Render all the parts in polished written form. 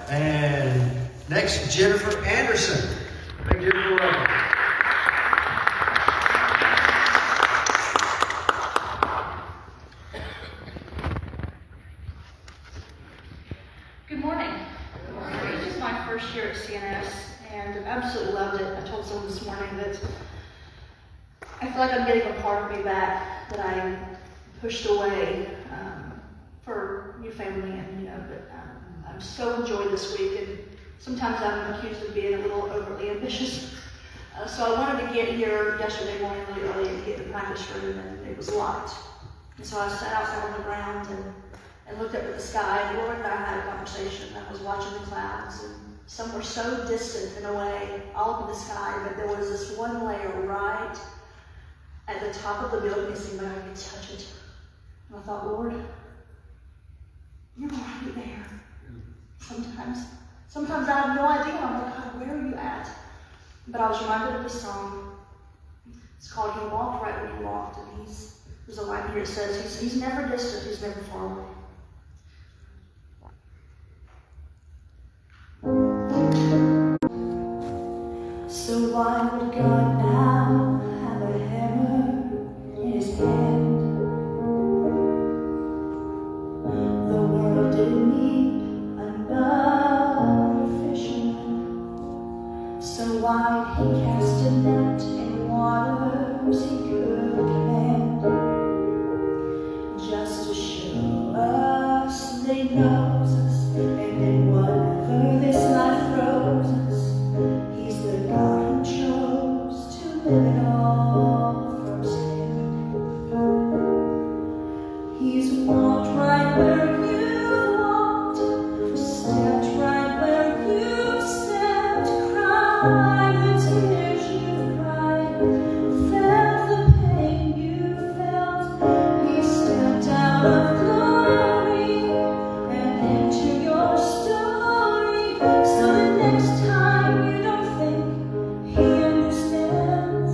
And next, Jennifer Anderson. Thank you for welcome. Good morning. This is my first year at CNS, and I've absolutely loved it. I told someone this morning that I feel like I'm getting a part of me back that I pushed away for new family, and but I'm so enjoyed this week. And sometimes I'm accused of being a little overly ambitious. So I wanted to get here yesterday morning really early and get in the practice room, and it was light. And so I sat outside on the ground and looked up at the sky. The Lord and I had a conversation. I was watching the clouds, and some were so distant in a way, all up in the sky, but there was this one layer right at the top of the building. It seemed like I could touch it. And I thought, Lord, you're right there. Sometimes I have no idea. I'm like, God, where are you at? But I was reminded of this song. It's called He Walked Right Where He Walked, and there's a line here that says, he's never distant, he's never far away. So why would God now have a hammer in his hand? The world didn't need another fisherman. So why'd he cast a net in waters he could command? Just to show us that he knows us, and in whatever this life throws us, he's the God who chose to live it all firsthand. He's walked right where you walked, stepped right where you stepped, cried the tears you cried, felt the pain you felt. He stepped out of glory and into your story, so the next time you don't think he understands,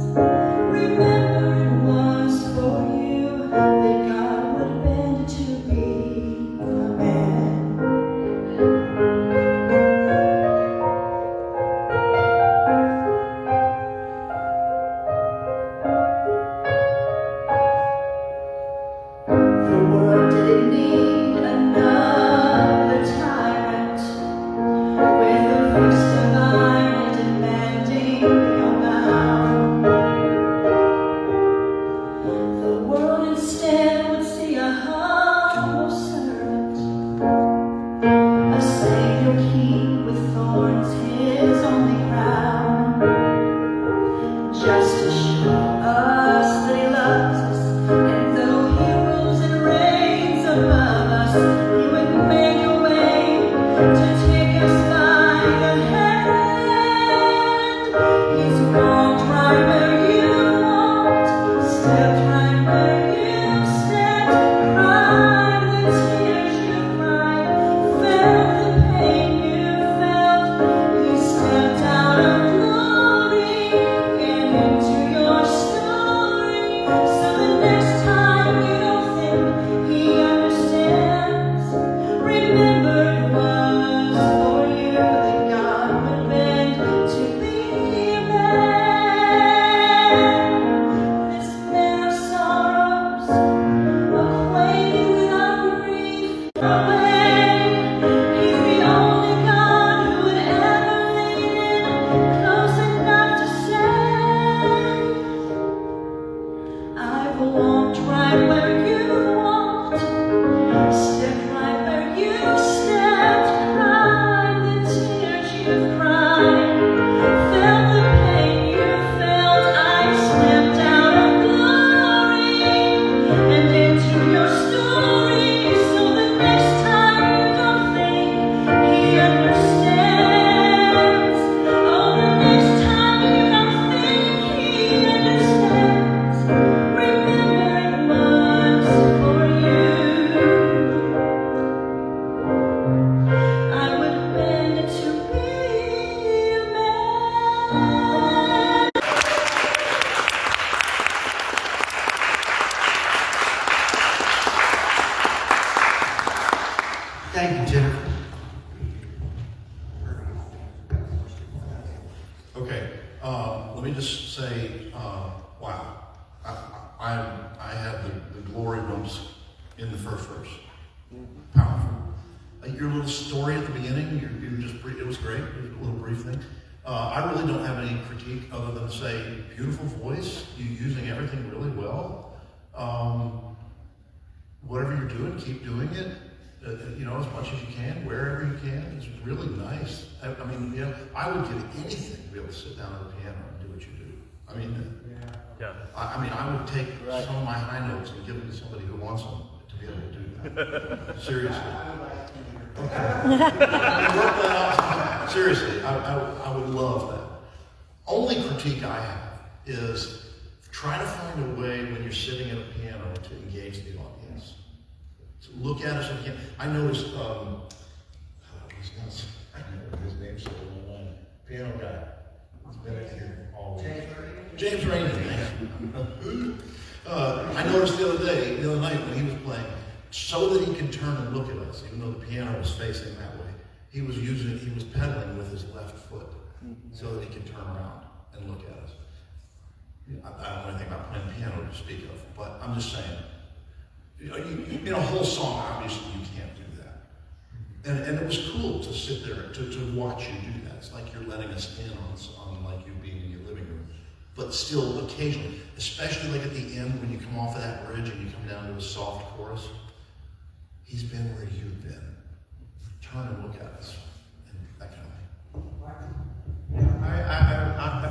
remember it was for you that God would bend to be a man. The world didn't need another tyrant with a fist of iron demanding your bound. The world instead would see a humble servant, a Savior king with thorns his only crown, just to show us that he loves us, and though he rules and reigns above us, he would make a way to take us by the hand. He's walked right where you walked, stepped right where you stepped, cried the tears you cried, felt the pain you felt. He stepped out of glory and into your story, so the next time you don't think he understands, remember it was Okay, let me just say, wow. I had the glory bumps in the first verse. Powerful. Your little story at the beginning, it was great. It was a little brief thing. I really don't have any critique other than to say, beautiful voice. You're using everything really well. Whatever you're doing, keep doing it. As much as you can, wherever you can. It's really nice. I mean, I would give anything to be able to sit down at the piano and do what you do. I mean, I would take some of my high notes and give them to somebody who wants them to be able to do that. Seriously. Seriously, I would love that. Only critique I have is try to find a way when you're sitting at a piano to engage the audience. So look at us again. I noticed, I know his name's still in my mind. Piano guy. He's been in here all week. James Rainey. I noticed the other night when he was playing, so that he could turn and look at us, even though the piano was facing that way, he was pedaling with his left foot so that he could turn around and look at us. I don't know anything about playing piano to speak of, but I'm just saying, in a whole song, obviously you can't do that. And it was cool to sit there, to watch you do that. It's like you're letting us in on like you being in your living room. But still, occasionally, especially like at the end when you come off of that bridge and you come down to a soft chorus, he's been where you've been. Turn and look at us, and that kind of thing.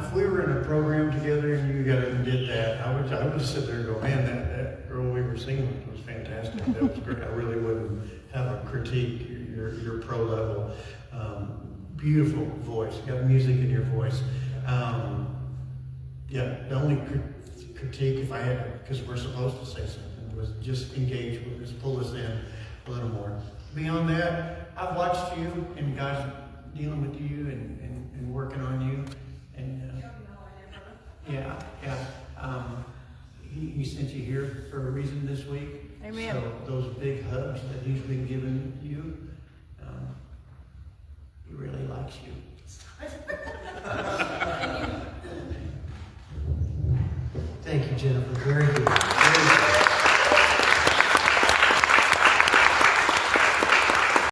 If we were in a program together and you got and did that, I would just sit there and go, man, that girl we were singing with was fantastic. That was great. I really wouldn't have a critique. Your pro level, beautiful voice. You got music in your voice. The only critique, if I had, because we're supposed to say something, was just engage with us, pull us in a little more. Beyond that, I've watched you and guys dealing with you and working on you, and he sent you here for a reason this week. Amen. So those big hugs that he's been giving you, he really likes you. Thank you, Jennifer.